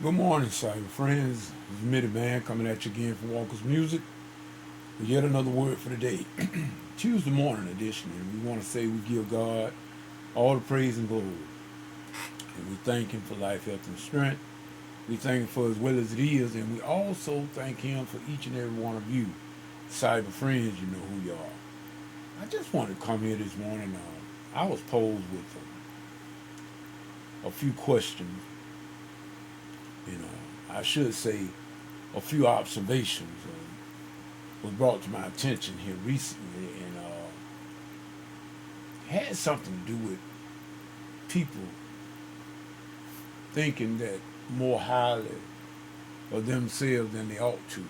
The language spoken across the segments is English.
Good morning, cyber friends. It's Mitty Man coming at you again from Walker's Music with yet another word for the day. Tuesday morning edition, and we want to say we give God all the praise and glory. And we thank Him for life, health, and strength. We thank Him for as well as it is, and we also thank Him for each and every one of you, cyber friends. You know who you are. I just wanted to come here this morning. I was posed with a few questions. I should say a few observations was brought to my attention here recently, and had something to do with people thinking that more highly of themselves than they ought to.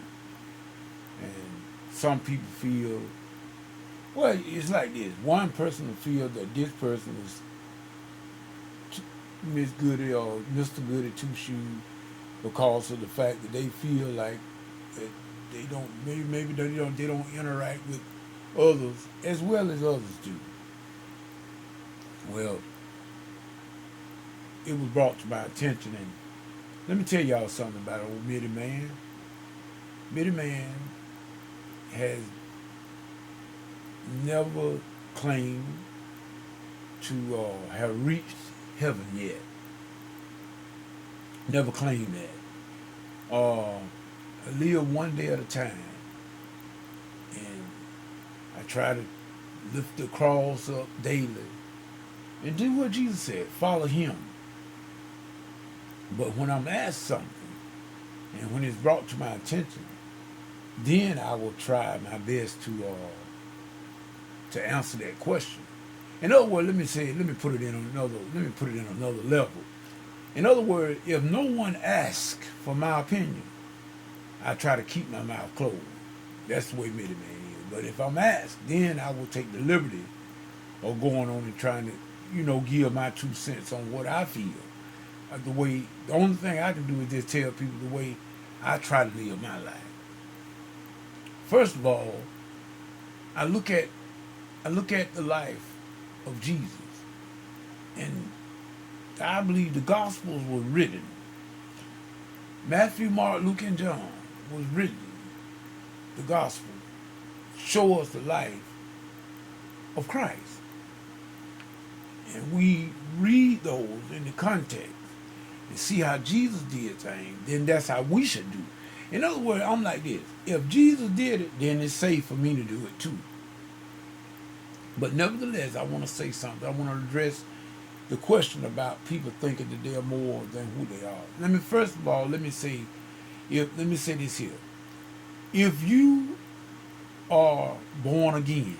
And some people feel, well, it's like this. One person will feel that this person is Miss Goody or Mr. Goody Two Shoes because of the fact that they feel like that they don't maybe they don't interact with others as well as others do. Well, it was brought to my attention, and let me tell y'all something about old Mitty Man. Mitty Man has never claimed to have reached heaven yet. Never claimed that. I live one day at a time, and I try to lift the cross up daily and do what Jesus said, follow Him. But when I'm asked something, and when it's brought to my attention, then I will try my best to answer that question. In other words, let me put it in another level. In other words, if no one asks for my opinion, I try to keep my mouth closed. That's the way Mitty Man is. But if I'm asked, then I will take the liberty of going on and trying to, give my 2 cents on what I feel. The only thing I can do is just tell people the way I try to live my life. First of all, I look at the life of Jesus, and I believe the Gospels were written. Matthew, Mark, Luke, and John was written. The Gospel show us the life of Christ, and we read those in the context and see how Jesus did things. Then that's how we should do. In other words, I'm like this: if Jesus did it, then it's safe for me to do it too. But nevertheless, I want to say something. I want to address the question about people thinking that they're more than who they are. Let me say this here. If you are born again,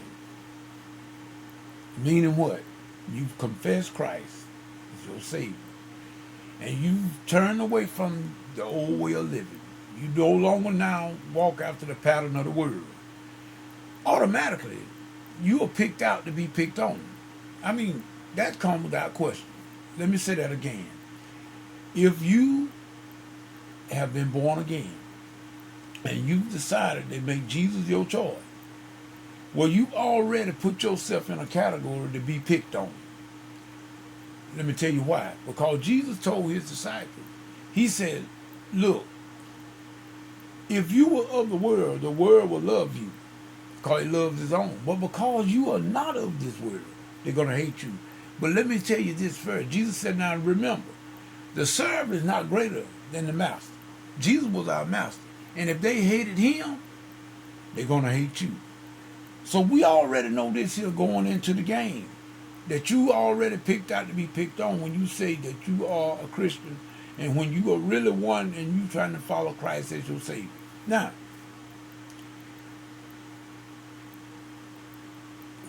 meaning what? You've confessed Christ as your Savior, and you've turned away from the old way of living. You no longer now walk after the pattern of the world. Automatically, you are picked out to be picked on. I mean, that comes without question. Let me say that again. If you have been born again and you've decided to make Jesus your choice, well, you've already put yourself in a category to be picked on. Let me tell you why. Because Jesus told His disciples, He said, look, if you were of the world will love you because He loves His own. But because you are not of this world, they're going to hate you. But let me tell you this first. Jesus said, now remember, the servant is not greater than the master. Jesus was our master. And if they hated Him, they're going to hate you. So we already know this here going into the game, that you already picked out to be picked on when you say that you are a Christian and when you are really one and you trying to follow Christ as your Savior. Now,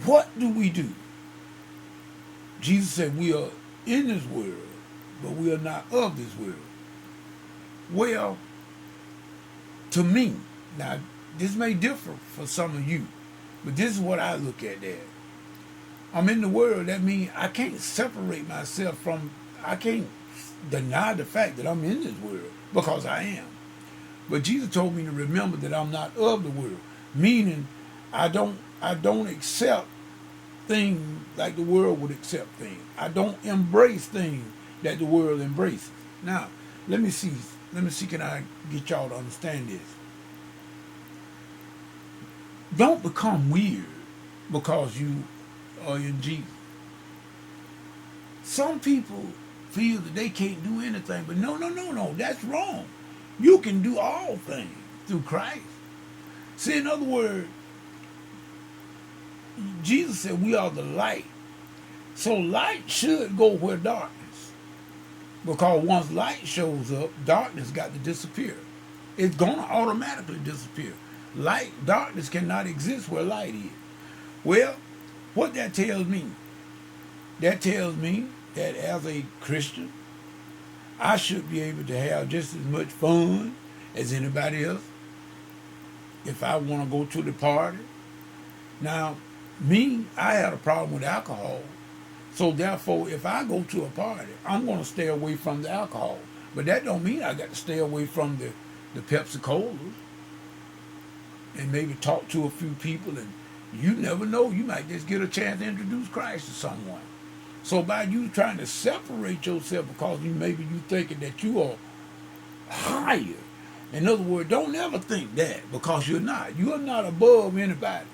what do we do? Jesus said we are in this world, but we are not of this world. Well, to me, now this may differ for some of you, but this is what I look at that. I'm in the world, that means I can't separate myself I can't deny the fact that I'm in this world because I am. But Jesus told me to remember that I'm not of the world, meaning I don't accept things like the world would accept things. I don't embrace things that the world embraces. Now, Let me see. Let me see. Can I get y'all to understand this? Don't become weird because you are in Jesus. Some people feel that they can't do anything, but no, no, no, no. That's wrong. You can do all things through Christ. See, in other words, Jesus said we are the light. So light should go where darkness. Because once light shows up, darkness got to disappear. It's going to automatically disappear. Darkness cannot exist where light is. Well, what that tells me? That tells me that as a Christian, I should be able to have just as much fun as anybody else. If I want to go to the party. Now, I had a problem with alcohol. So therefore, if I go to a party, I'm going to stay away from the alcohol. But that don't mean I got to stay away from the Pepsi Colas and maybe talk to a few people. And you never know, you might just get a chance to introduce Christ to someone. So by you trying to separate yourself because maybe you thinking that you are higher. In other words, don't ever think that, because you're not. You're not above anybody.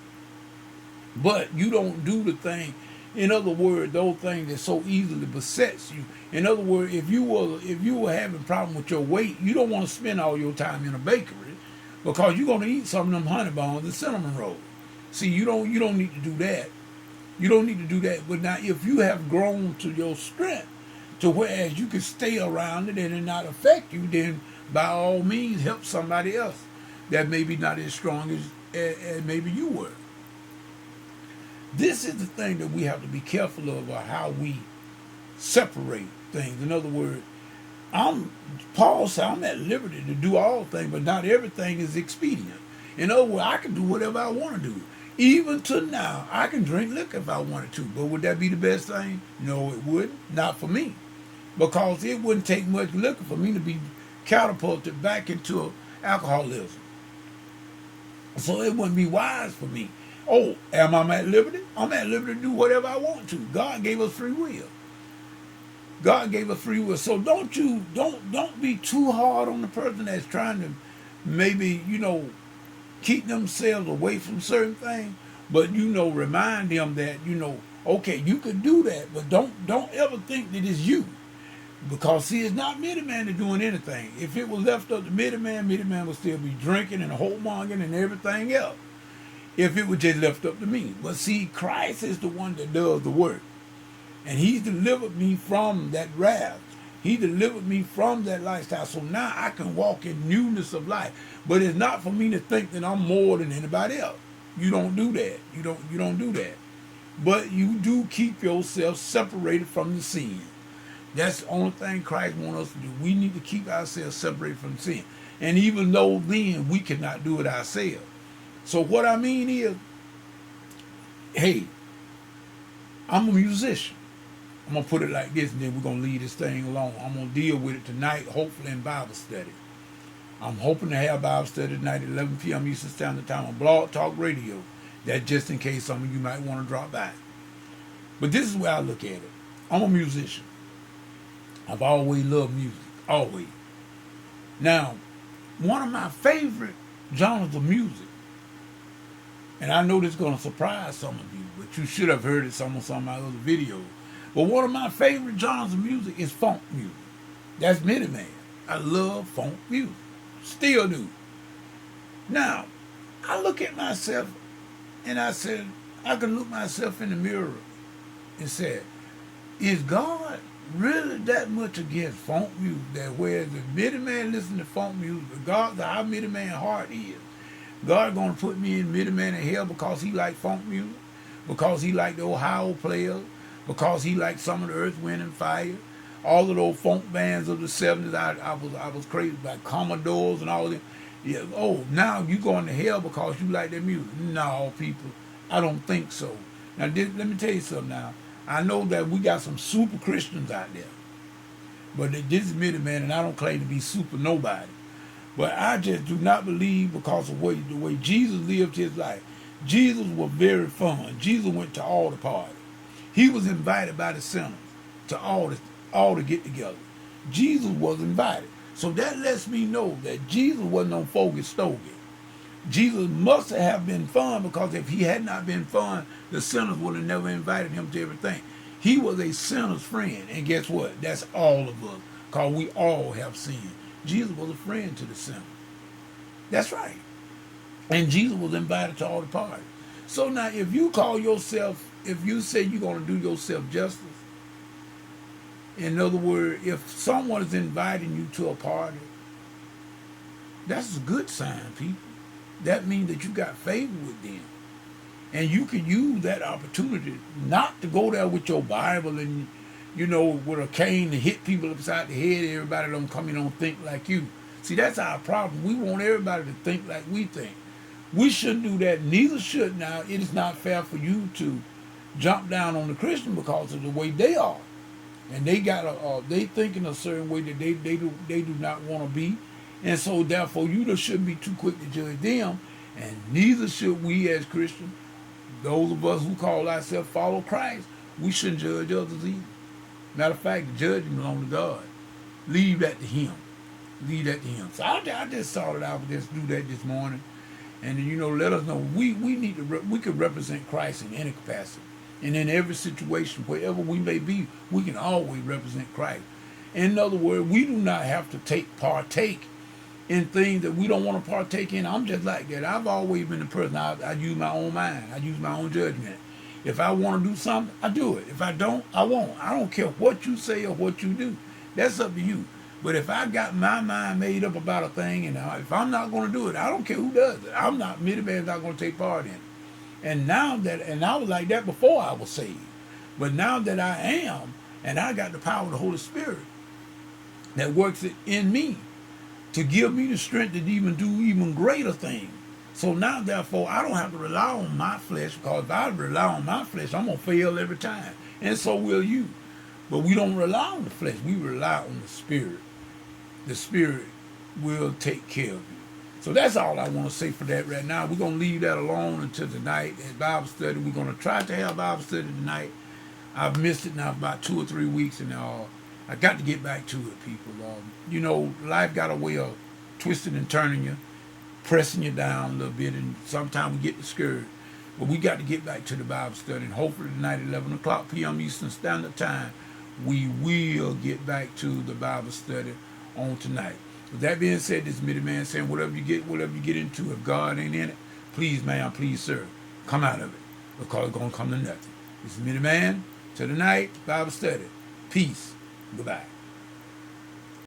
But you don't do the thing. In other words, those things that so easily besets you. In other words, if you were having a problem with your weight, you don't want to spend all your time in a bakery because you're going to eat some of them honey buns and cinnamon rolls. See, you don't need to do that. You don't need to do that. But now, if you have grown to your strength, to whereas you can stay around it and it not affect you, then by all means help somebody else that may be not as strong as maybe you were. This is the thing that we have to be careful of, how we separate things. In other words, Paul said, I'm at liberty to do all things, but not everything is expedient. In other words, I can do whatever I want to do. Even to now, I can drink liquor if I wanted to. But would that be the best thing? No, it wouldn't. Not for me. Because it wouldn't take much liquor for me to be catapulted back into alcoholism. So it wouldn't be wise for me. Oh, am I at liberty? I'm at liberty to do whatever I want to. God gave us free will. God gave us free will. So don't be too hard on the person that's trying to maybe, keep themselves away from certain things. But, remind them that, okay, you could do that, but don't ever think that it's you. Because, see, it's not Middleman that's doing anything. If it was left up to Middleman would still be drinking and whoremongering and everything else. If it was just left up to me. But see, Christ is the one that does the work. And he's delivered me from that wrath. He delivered me from that lifestyle. So now I can walk in newness of life. But it's not for me to think that I'm more than anybody else. You don't do that. You don't do that. But you do keep yourself separated from the sin. That's the only thing Christ wants us to do. We need to keep ourselves separated from sin. And even though then we cannot do it ourselves. So what I mean is, hey, I'm a musician. I'm going to put it like this, and then we're going to leave this thing alone. I'm going to deal with it tonight, hopefully in Bible study. I'm hoping to have Bible study tonight at 11 p.m. Eastern Standard Time on Blog Talk Radio. That just in case some of you might want to drop by. But this is where I look at it. I'm a musician. I've always loved music. Always. Now, one of my favorite genres of music, and I know this is going to surprise some of you, but you should have heard it some of my other videos. But one of my favorite genres of music is funk music. That's Middleman. I love funk music. Still do. Now, I look at myself and I said, I can look myself in the mirror and say, is God really that much against funk music that whereas the Middleman listen to funk music, regardless of how Middleman heart is, God gonna put me in Middleman in hell because he like funk music, because he like the Ohio players, because he like some of the Earth, Wind and Fire, all of those funk bands of the 70s. I was crazy about Commodores and all of them. Yeah, oh, now you going to hell because you like that music. No, people, I don't think so. Now let me tell you something now. I know that we got some super Christians out there, but this is Middleman, and I don't claim to be super nobody. But I just do not believe because of the way Jesus lived his life. Jesus was very fun. Jesus went to all the parties. He was invited by the sinners to all to get together. Jesus was invited. So that lets me know that Jesus wasn't on Foggy Stogie. Jesus must have been fun, because if he had not been fun, the sinners would have never invited him to everything. He was a sinner's friend. And guess what? That's all of us, because we all have sinned. Jesus was a friend to the sinner. That's right. And Jesus was invited to all the parties. So now if you call yourself, if you say you're going to do yourself justice, in other words, if someone is inviting you to a party, that's a good sign, people. That means that you got favor with them. And you can use that opportunity not to go there with your Bible and, with a cane to hit people upside the head. Everybody don't come in, don't think like you. See, that's our problem. We want everybody to think like we think. We shouldn't do that. Neither should. Now, it is not fair for you to jump down on the Christian because of the way they are. And they got they think in a certain way that they do not want to be. And so therefore you just shouldn't be too quick to judge them. And neither should we as Christians. Those of us who call ourselves follow Christ, we shouldn't judge others either. Matter of fact, the judgment belongs to God. Leave that to him. Leave that to him. So I just thought I would just do that this morning. And let us know we need to we can represent Christ in any capacity. And in every situation, wherever we may be, we can always represent Christ. In other words, we do not have to partake in things that we don't want to partake in. I'm just like that. I've always been the person, I use my own mind. I use my own judgment. If I want to do something, I do it. If I don't, I won't. I don't care what you say or what you do. That's up to you. But if I got my mind made up about a thing, and if I'm not going to do it, I don't care who does it. I'm not, Miniman's not going to take part in it. And I was like that before I was saved. But now that I am, and I got the power of the Holy Spirit that works in me to give me the strength to even do even greater things. So now, therefore, I don't have to rely on my flesh, because if I rely on my flesh, I'm going to fail every time. And so will you. But we don't rely on the flesh. We rely on the Spirit. The Spirit will take care of you. So that's all I want to say for that right now. We're going to leave that alone until tonight at Bible study. We're going to try to have Bible study tonight. I've missed it now about 2 or 3 weeks, and I got to get back to it, people. Life got a way of twisting and turning you, pressing you down a little bit, and sometimes we get discouraged. But we got to get back to the Bible study, and hopefully tonight at 11 o'clock p.m. Eastern Standard Time, we will get back to the Bible study on tonight. With that being said, this Mitty Man saying, whatever you get into, if God ain't in it, please, ma'am, please, sir, come out of it, because it's going to come to nothing. This is Mitty Man. Till tonight, Bible study. Peace. Goodbye.